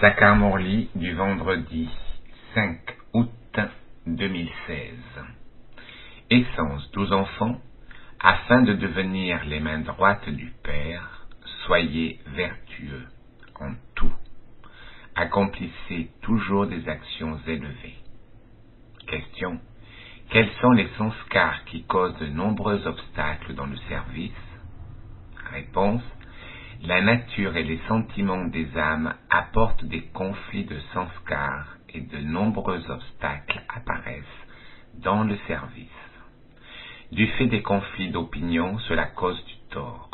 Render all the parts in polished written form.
Sakar Murli du vendredi 5 août 2016. Essence 12 enfants, afin de devenir les mains droites du Père, soyez vertueux en tout. Accomplissez toujours des actions élevées. Question. Quels sont les sanskars qui causent de nombreux obstacles dans le service? Réponse. La nature et les sentiments des âmes apportent des conflits de sanskars et de nombreux obstacles apparaissent dans le service. Du fait des conflits d'opinion, cela cause du tort.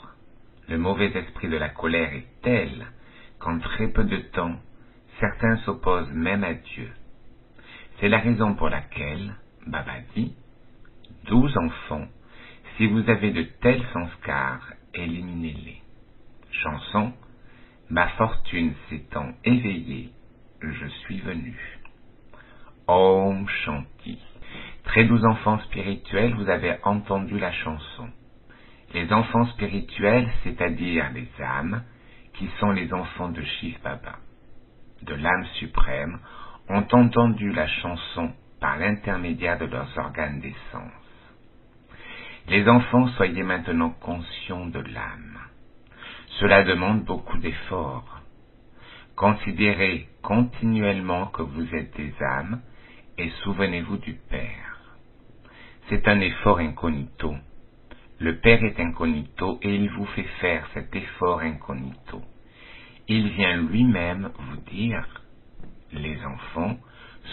Le mauvais esprit de la colère est tel qu'en très peu de temps, certains s'opposent même à Dieu. C'est la raison pour laquelle Baba dit 12 enfants, si vous avez de tels sanskars, éliminez-les. Chanson. Ma fortune s'étant éveillée, je suis venu. Om Shanti. Très doux enfants spirituels, vous avez entendu la chanson. Les enfants spirituels, c'est-à-dire les âmes, qui sont les enfants de Shiv Baba, de l'âme suprême, ont entendu la chanson par l'intermédiaire de leurs organes d'essence. Les enfants, soyez maintenant conscients de l'âme. Cela demande beaucoup d'efforts. Considérez continuellement que vous êtes des âmes et souvenez-vous du Père. C'est un effort incognito. Le Père est incognito et il vous fait faire cet effort incognito. Il vient lui-même vous dire, les enfants,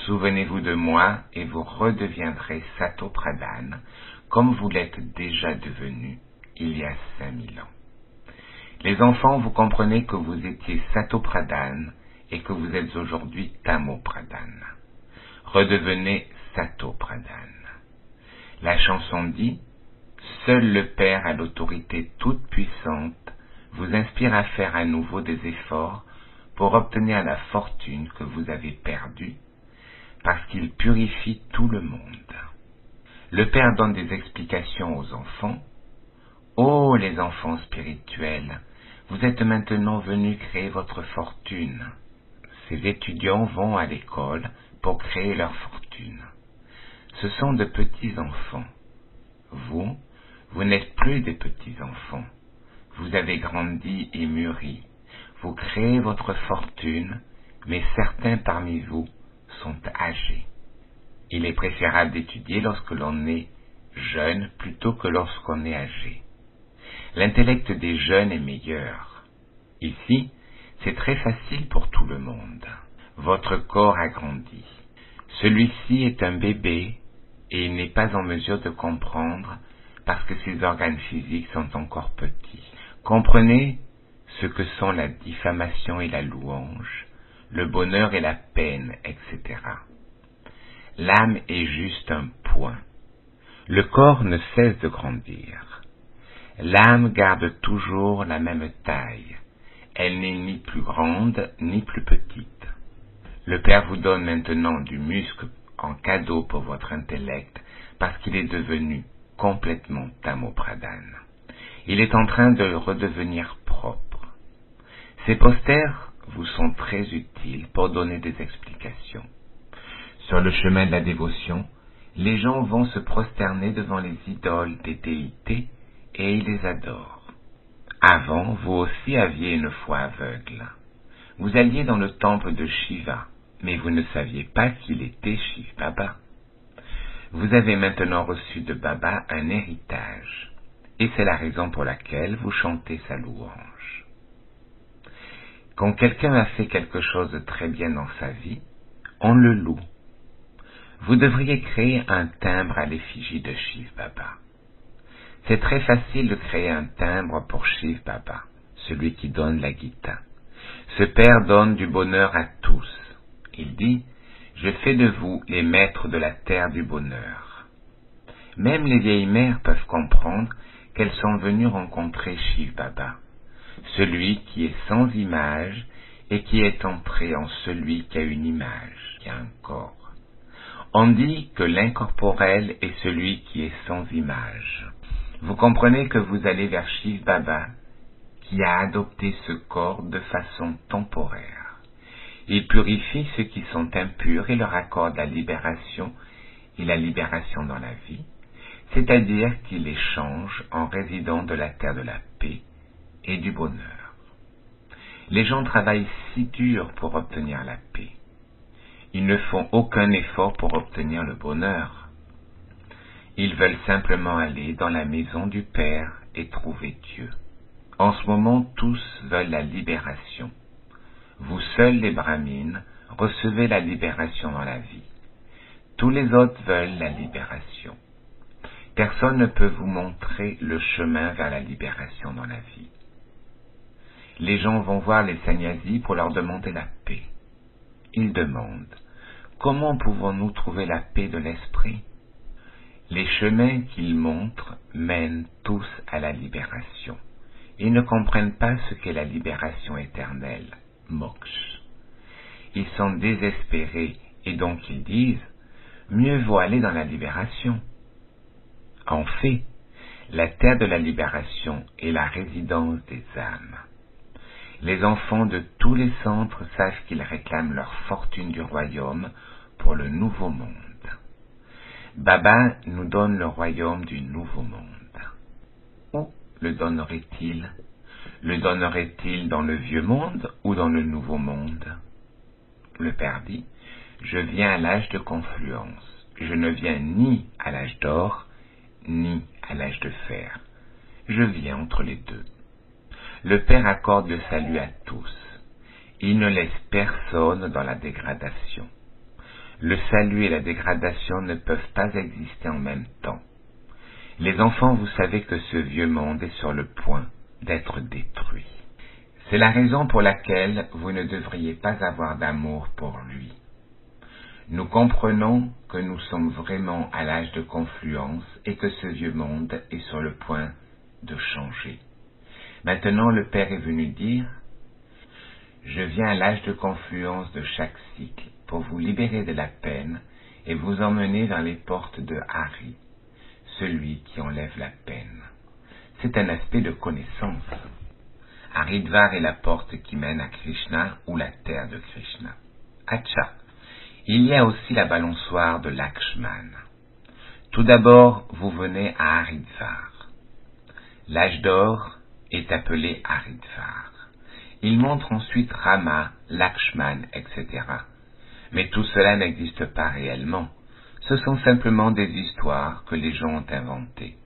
souvenez-vous de moi et vous redeviendrez Sato Pradhan, comme vous l'êtes déjà devenu il y a 5000 ans. Les enfants, vous comprenez que vous étiez Sato Pradhan et que vous êtes aujourd'hui Tamo Pradhan. Redevenez Sato Pradhan. La chanson dit, seul le Père à l'autorité toute puissante vous inspire à faire à nouveau des efforts pour obtenir la fortune que vous avez perdue, parce qu'il purifie tout le monde. Le Père donne des explications aux enfants. Ô les enfants spirituels, vous êtes maintenant venus créer votre fortune. Ces étudiants vont à l'école pour créer leur fortune. Ce sont de petits enfants. Vous n'êtes plus des petits enfants. Vous avez grandi et mûri. Vous créez votre fortune, mais certains parmi vous sont âgés. Il est préférable d'étudier lorsque l'on est jeune plutôt que lorsqu'on est âgé. L'intellect des jeunes est meilleur. Ici, c'est très facile pour tout le monde. Votre corps a grandi. Celui-ci est un bébé et il n'est pas en mesure de comprendre parce que ses organes physiques sont encore petits. Comprenez ce que sont la diffamation et la louange, le bonheur et la peine, etc. L'âme est juste un point. Le corps ne cesse de grandir. L'âme garde toujours la même taille. Elle n'est ni plus grande ni plus petite. Le Père vous donne maintenant du muscle en cadeau pour votre intellect parce qu'il est devenu complètement Tamo Pradhan. Il est en train de redevenir propre. Ces posters vous sont très utiles pour donner des explications. Sur le chemin de la dévotion, les gens vont se prosterner devant les idoles des déités et ils les adorent. Avant, vous aussi aviez une foi aveugle. Vous alliez dans le temple de Shiva, mais vous ne saviez pas qu'il était Shiv Baba. Vous avez maintenant reçu de Baba un héritage, et c'est la raison pour laquelle vous chantez sa louange. Quand quelqu'un a fait quelque chose de très bien dans sa vie, on le loue. Vous devriez créer un timbre à l'effigie de Shiv Baba. C'est très facile de créer un timbre pour Shiv Baba, celui qui donne la Gita. Ce Père donne du bonheur à tous. Il dit, je fais de vous les maîtres de la terre du bonheur. Même les vieilles mères peuvent comprendre qu'elles sont venues rencontrer Shiv Baba, celui qui est sans image et qui est entré en celui qui a une image, qui a un corps. On dit que l'incorporel est celui qui est sans image. Vous comprenez que vous allez vers Shiv Baba, qui a adopté ce corps de façon temporaire. Il purifie ceux qui sont impurs et leur accorde la libération et la libération dans la vie, c'est-à-dire qu'il les change en résidents de la terre de la paix et du bonheur. Les gens travaillent si dur pour obtenir la paix. Ils ne font aucun effort pour obtenir le bonheur. Ils veulent simplement aller dans la maison du Père et trouver Dieu. En ce moment, tous veulent la libération. Vous seuls, les brahmines, recevez la libération dans la vie. Tous les autres veulent la libération. Personne ne peut vous montrer le chemin vers la libération dans la vie. Les gens vont voir les sannyasis pour leur demander la paix. Ils demandent, comment pouvons-nous trouver la paix de l'esprit? Les chemins qu'ils montrent mènent tous à la libération. Ils ne comprennent pas ce qu'est la libération éternelle, moksha. Ils sont désespérés et donc ils disent, mieux vaut aller dans la libération. En fait, la terre de la libération est la résidence des âmes. Les enfants de tous les centres savent qu'ils réclament leur fortune du royaume pour le nouveau monde. Baba nous donne le royaume du nouveau monde. Où le donnerait-il? Le donnerait-il dans le vieux monde ou dans le nouveau monde? Le Père dit, je viens à l'âge de confluence. Je ne viens ni à l'âge d'or, ni à l'âge de fer. Je viens entre les deux. Le Père accorde le salut à tous. Il ne laisse personne dans la dégradation. Le salut et la dégradation ne peuvent pas exister en même temps. Les enfants, vous savez que ce vieux monde est sur le point d'être détruit. C'est la raison pour laquelle vous ne devriez pas avoir d'amour pour lui. Nous comprenons que nous sommes vraiment à l'âge de confluence et que ce vieux monde est sur le point de changer. Maintenant, le Père est venu dire, je viens à l'âge de confluence de chaque cycle pour vous libérer de la peine et vous emmener dans les portes de Hari, celui qui enlève la peine. C'est un aspect de connaissance. Haridvar est la porte qui mène à Krishna ou la terre de Krishna. Acha, il y a aussi la balançoire de Lakshman. Tout d'abord, vous venez à Haridvar. L'âge d'or est appelé Haridvar. Il montre ensuite Rama, Lakshman, etc. Mais tout cela n'existe pas réellement. Ce sont simplement des histoires que les gens ont inventées.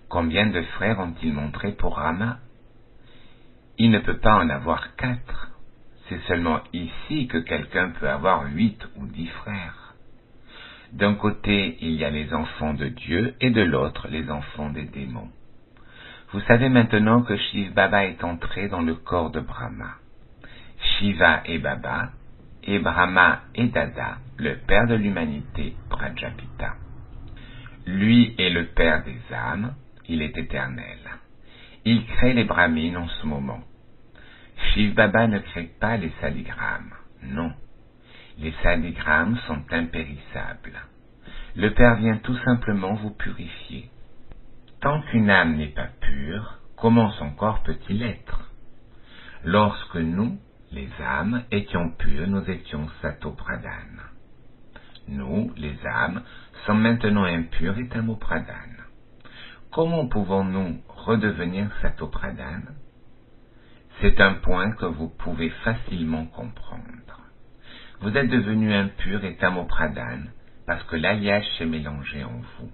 Combien de frères ont-ils montré pour Rama? Il ne peut pas en avoir 4. C'est seulement ici que quelqu'un peut avoir 8 ou 10 frères. D'un côté, il y a les enfants de Dieu et de l'autre, les enfants des démons. Vous savez maintenant que Shiv Baba est entré dans le corps de Brahma. Shiva est Baba, et Brahma est Dada, le père de l'humanité, Prajapita. Lui est le père des âmes, il est éternel. Il crée les brahmines en ce moment. Shiv Baba ne crée pas les saligrammes, non. Les saligrammes sont impérissables. Le Père vient tout simplement vous purifier. Tant qu'une âme n'est pas pure, comment son corps peut-il être? Lorsque nous, les âmes, étions pures, nous étions Sato-Pradhan. Nous, les âmes, sommes maintenant impures et Tamo-Pradhan. Comment pouvons-nous redevenir Sato-Pradhan? C'est un point que vous pouvez facilement comprendre. Vous êtes devenu impur et Tamo-Pradhan parce que l'alliage s'est mélangé en vous.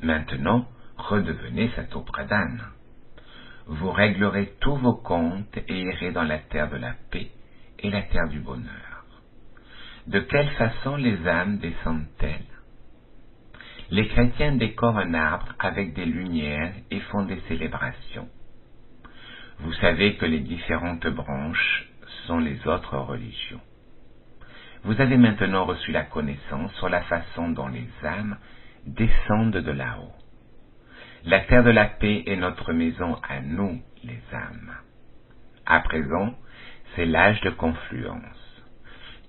Maintenant, redevenez Sato-Pradhan. Vous réglerez tous vos comptes et irez dans la terre de la paix et la terre du bonheur. De quelle façon les âmes descendent-elles? Les chrétiens décorent un arbre avec des lumières et font des célébrations. Vous savez que les différentes branches sont les autres religions. Vous avez maintenant reçu la connaissance sur la façon dont les âmes descendent de là-haut. La terre de la paix est notre maison à nous, les âmes. À présent, c'est l'âge de confluence.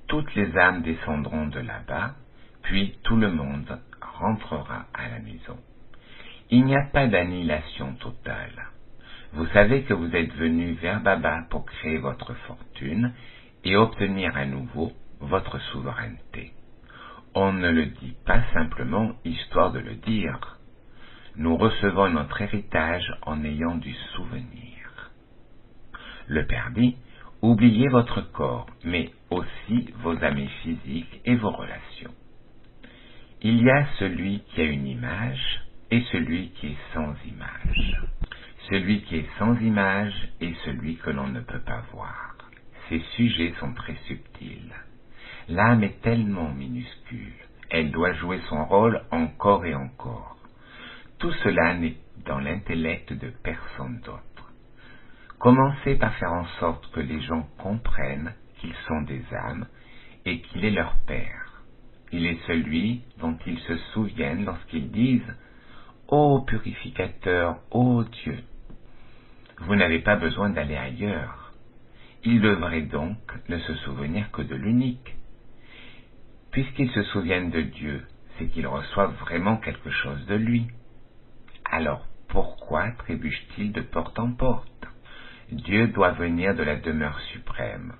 Toutes les âmes descendront de là-bas, puis tout le monde rentrera à la maison. Il n'y a pas d'annihilation totale. Vous savez que vous êtes venu vers Baba pour créer votre fortune et obtenir à nouveau votre souveraineté. On ne le dit pas simplement histoire de le dire. Nous recevons notre héritage en ayant du souvenir. Le Père dit, oubliez votre corps, mais aussi vos amis physiques et vos relations. Il y a celui qui a une image et celui qui est sans image. Celui qui est sans image est celui que l'on ne peut pas voir. Ces sujets sont très subtils. L'âme est tellement minuscule, elle doit jouer son rôle encore et encore. Tout cela n'est dans l'intellect de personne d'autre. Commencez par faire en sorte que les gens comprennent qu'ils sont des âmes et qu'il est leur Père. Il est celui dont ils se souviennent lorsqu'ils disent « Ô purificateur, ô Dieu !» Vous n'avez pas besoin d'aller ailleurs. Ils devraient donc ne se souvenir que de l'unique. Puisqu'ils se souviennent de Dieu, c'est qu'ils reçoivent vraiment quelque chose de lui. Alors pourquoi trébuchent-ils de porte en porte? Dieu doit venir de la demeure suprême,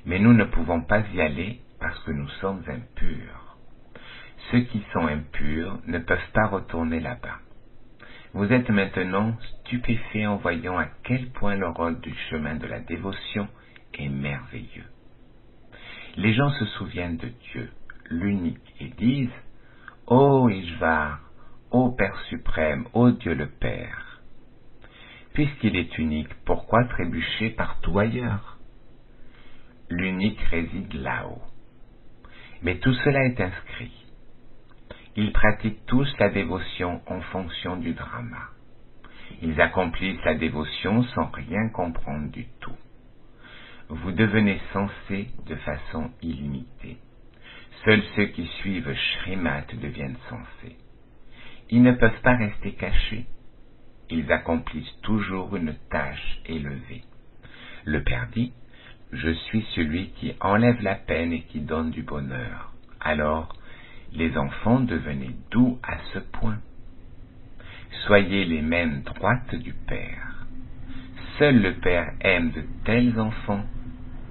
mais nous ne pouvons pas y aller parce que nous sommes impurs. Ceux qui sont impurs ne peuvent pas retourner là-bas. Vous êtes maintenant stupéfaits en voyant à quel point le rôle du chemin de la dévotion est merveilleux. Les gens se souviennent de Dieu, l'unique, et disent « Ô Ishvar, ô Père suprême, ô Dieu le Père !» Puisqu'il est unique, pourquoi trébucher partout ailleurs? L'unique réside là-haut. Mais tout cela est inscrit. Ils pratiquent tous la dévotion en fonction du drama. Ils accomplissent la dévotion sans rien comprendre du tout. Vous devenez sensés de façon illimitée. Seuls ceux qui suivent Shrimat deviennent sensés. Ils ne peuvent pas rester cachés. Ils accomplissent toujours une tâche élevée. Le Père dit, « Je suis celui qui enlève la peine et qui donne du bonheur. » Alors, les enfants devenaient doux à ce point. Soyez les mains droites du Père. Seul le Père aime de tels enfants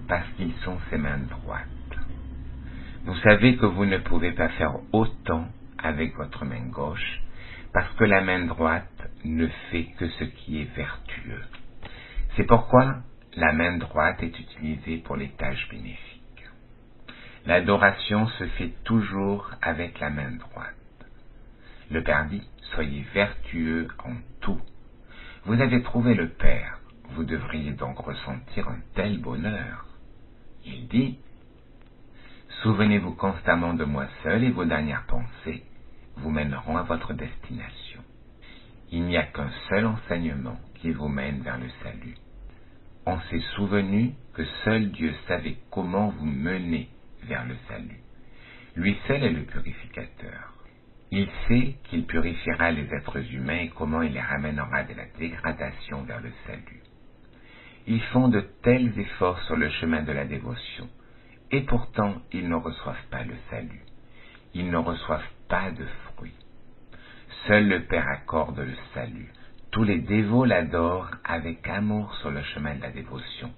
parce qu'ils sont ses mains droites. Vous savez que vous ne pouvez pas faire autant avec votre main gauche parce que la main droite ne fait que ce qui est vertueux. C'est pourquoi la main droite est utilisée pour les tâches bénéfiques. L'adoration se fait toujours avec la main droite. Le Père dit, soyez vertueux en tout. Vous avez trouvé le Père, vous devriez donc ressentir un tel bonheur. Il dit, souvenez-vous constamment de moi seul et vos dernières pensées vous mèneront à votre destination. Il n'y a qu'un seul enseignement qui vous mène vers le salut. On s'est souvenu que seul Dieu savait comment vous mener vers le salut. Lui seul est le purificateur. Il sait qu'il purifiera les êtres humains et comment il les ramènera de la dégradation vers le salut. Ils font de tels efforts sur le chemin de la dévotion, et pourtant ils ne reçoivent pas le salut. Ils ne reçoivent pas de fruits. Seul le Père accorde le salut. Tous les dévots l'adorent avec amour sur le chemin de la dévotion.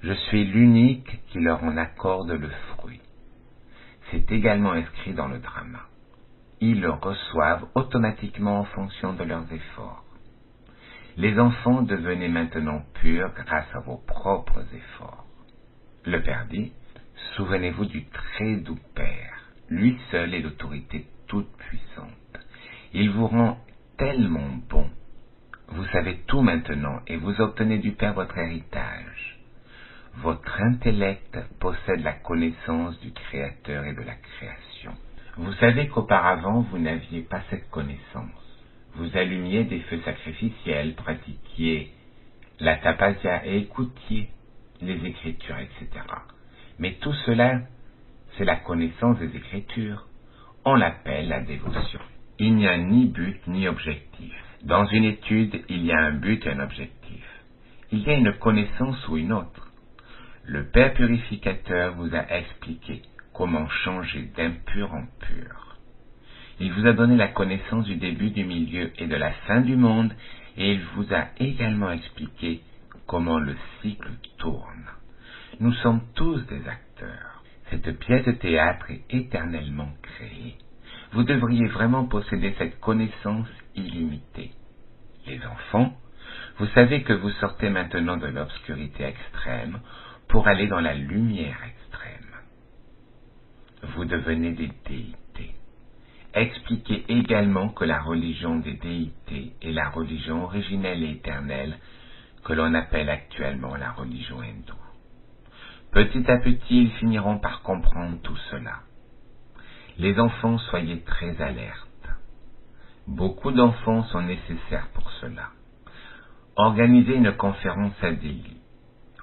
Je suis l'unique qui leur en accorde le fruit. C'est également inscrit dans le drama. Ils le reçoivent automatiquement en fonction de leurs efforts. Les enfants, devenez maintenant purs grâce à vos propres efforts. Le Père dit, souvenez-vous du très doux Père. Lui seul est l'autorité toute puissante. Il vous rend tellement bon. Vous savez tout maintenant et vous obtenez du Père votre héritage. Votre intellect possède la connaissance du Créateur et de la création. Vous savez qu'auparavant vous n'aviez pas cette connaissance. Vous allumiez des feux sacrificiels, pratiquiez la tapasya et écoutiez les Écritures, etc. Mais tout cela, c'est la connaissance des Écritures. On l'appelle la dévotion. Il n'y a ni but ni objectif. Dans une étude, il y a un but et un objectif. Il y a une connaissance ou une autre. Le Père purificateur vous a expliqué comment changer d'impur en pur. Il vous a donné la connaissance du début, du milieu et de la fin du monde, et il vous a également expliqué comment le cycle tourne. Nous sommes tous des acteurs. Cette pièce de théâtre est éternellement créée. Vous devriez vraiment posséder cette connaissance illimitée. Les enfants, vous savez que vous sortez maintenant de l'obscurité extrême pour aller dans la lumière extrême. Vous devenez des déités. Expliquez également que la religion des déités est la religion originelle et éternelle que l'on appelle actuellement la religion hindoue. Petit à petit, ils finiront par comprendre tout cela. Les enfants, soyez très alertes. Beaucoup d'enfants sont nécessaires pour cela. Organisez une conférence à Delhi.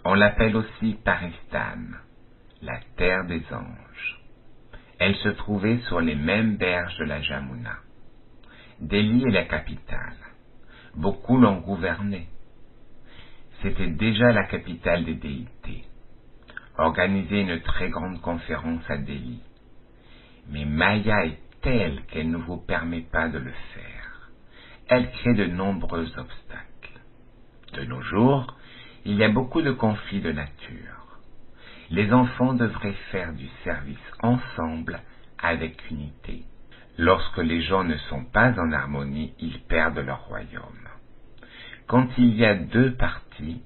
On l'appelle aussi Paristan, la terre des anges. Elle se trouvait sur les mêmes berges de la Jamuna. Delhi est la capitale. Beaucoup l'ont gouvernée. C'était déjà la capitale des déités. Organisez une très grande conférence à Delhi. Mais Maya est telle qu'elle ne vous permet pas de le faire. Elle crée de nombreux obstacles. De nos jours, il y a beaucoup de conflits de nature. Les enfants devraient faire du service ensemble avec unité. Lorsque les gens ne sont pas en harmonie, ils perdent leur royaume. Quand il y a deux partis,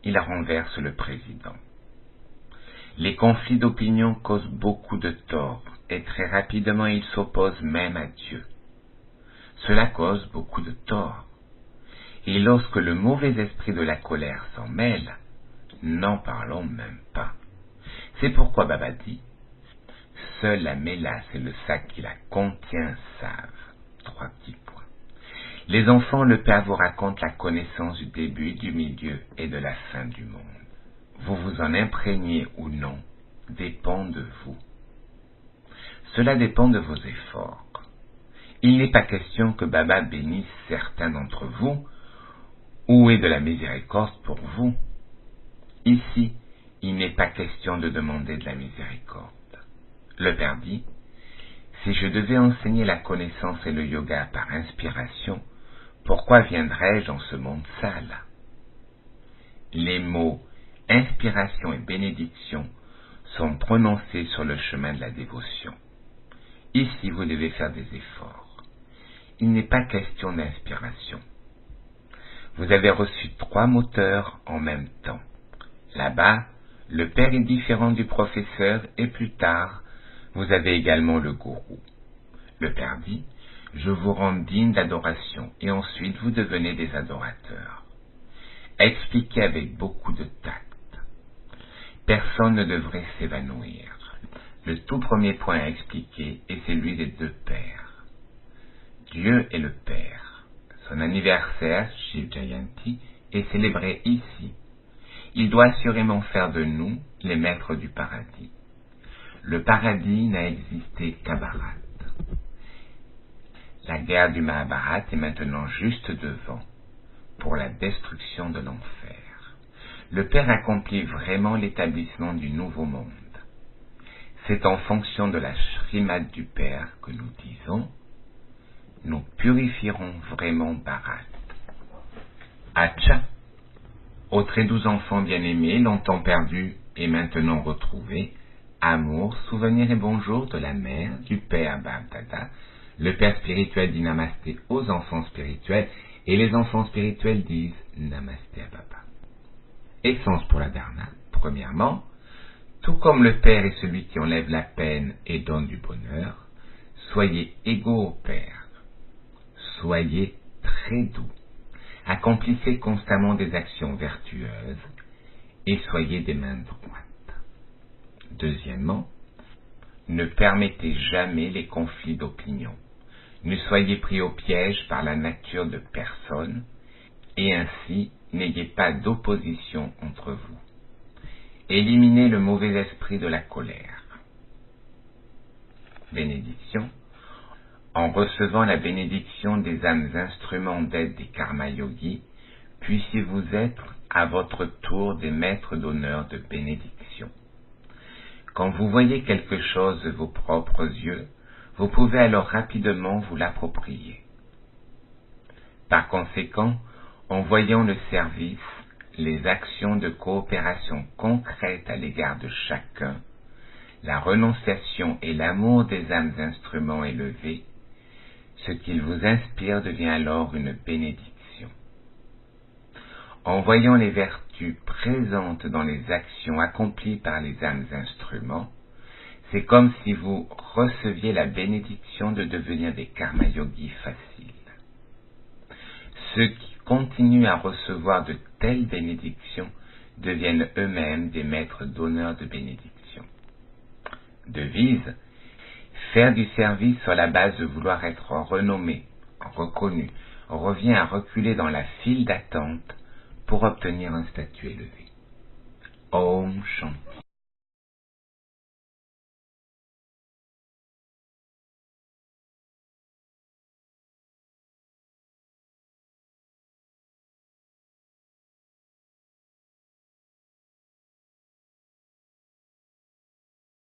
ils renversent le président. Les conflits d'opinion causent beaucoup de tort et très rapidement ils s'opposent même à Dieu. Cela cause beaucoup de tort. Et lorsque le mauvais esprit de la colère s'en mêle, n'en parlons même pas. C'est pourquoi Baba dit, seule la mélasse et le sac qui la contient savent. 3 petits points. Les enfants, le Père vous raconte la connaissance du début, du milieu et de la fin du monde. Vous vous en imprégnez ou non, dépend de vous. Cela dépend de vos efforts. Il n'est pas question que Baba bénisse certains d'entre vous, ou ait de la miséricorde pour vous. Ici, il n'est pas question de demander de la miséricorde. Le Père dit, si je devais enseigner la connaissance et le yoga par inspiration, pourquoi viendrais-je dans ce monde sale? Les mots inspiration et bénédiction sont prononcés sur le chemin de la dévotion. Ici, vous devez faire des efforts. Il n'est pas question d'inspiration. Vous avez reçu 3 moteurs en même temps. Là-bas, le Père est différent du professeur et plus tard, vous avez également le gourou. Le Père dit, je vous rends digne d'adoration et ensuite vous devenez des adorateurs. Expliquez avec beaucoup de tact. Personne ne devrait s'évanouir. Le tout premier point à expliquer est celui des 2 pères. Dieu est le Père. Son anniversaire, Shiv Jayanti, est célébré ici. Il doit assurément faire de nous les maîtres du paradis. Le paradis n'a existé qu'à Bharat. La guerre du Mahabharat est maintenant juste devant, pour la destruction de l'enfer. Le Père accomplit vraiment l'établissement du nouveau monde. C'est en fonction de la Shrimad du Père que nous disons, nous purifierons vraiment Bharat. Acha, aux très doux enfants bien-aimés, longtemps perdus et maintenant retrouvés, amour, souvenir et bonjour de la mère, du Père Bab-Dada. Le Père spirituel dit namasté aux enfants spirituels et les enfants spirituels disent namasté à Baba. Essence pour la Dharma. Premièrement, tout comme le Père est celui qui enlève la peine et donne du bonheur, soyez égaux au Père. Soyez très doux. Accomplissez constamment des actions vertueuses et soyez des mains droites. Deuxièmement, ne permettez jamais les conflits d'opinion. Ne soyez pris au piège par la nature de personne et ainsi n'ayez pas d'opposition entre vous. Éliminez le mauvais esprit de la colère. Bénédiction. En recevant la bénédiction des âmes instruments d'aide des karma yogis, puissiez-vous être à votre tour des maîtres d'honneur de bénédiction. Quand vous voyez quelque chose de vos propres yeux, vous pouvez alors rapidement vous l'approprier. Par conséquent, en voyant le service, les actions de coopération concrètes à l'égard de chacun, la renonciation et l'amour des âmes instruments élevés, ce qu'il vous inspire devient alors une bénédiction. En voyant les vertus présentes dans les actions accomplies par les âmes instruments, c'est comme si vous receviez la bénédiction de devenir des karma yogis faciles. Ceux qui continuent à recevoir de telles bénédictions deviennent eux-mêmes des maîtres d'honneur de bénédiction. Devise: faire du service sur la base de vouloir être renommé, reconnu, revient à reculer dans la file d'attente pour obtenir un statut élevé. Om Shanti.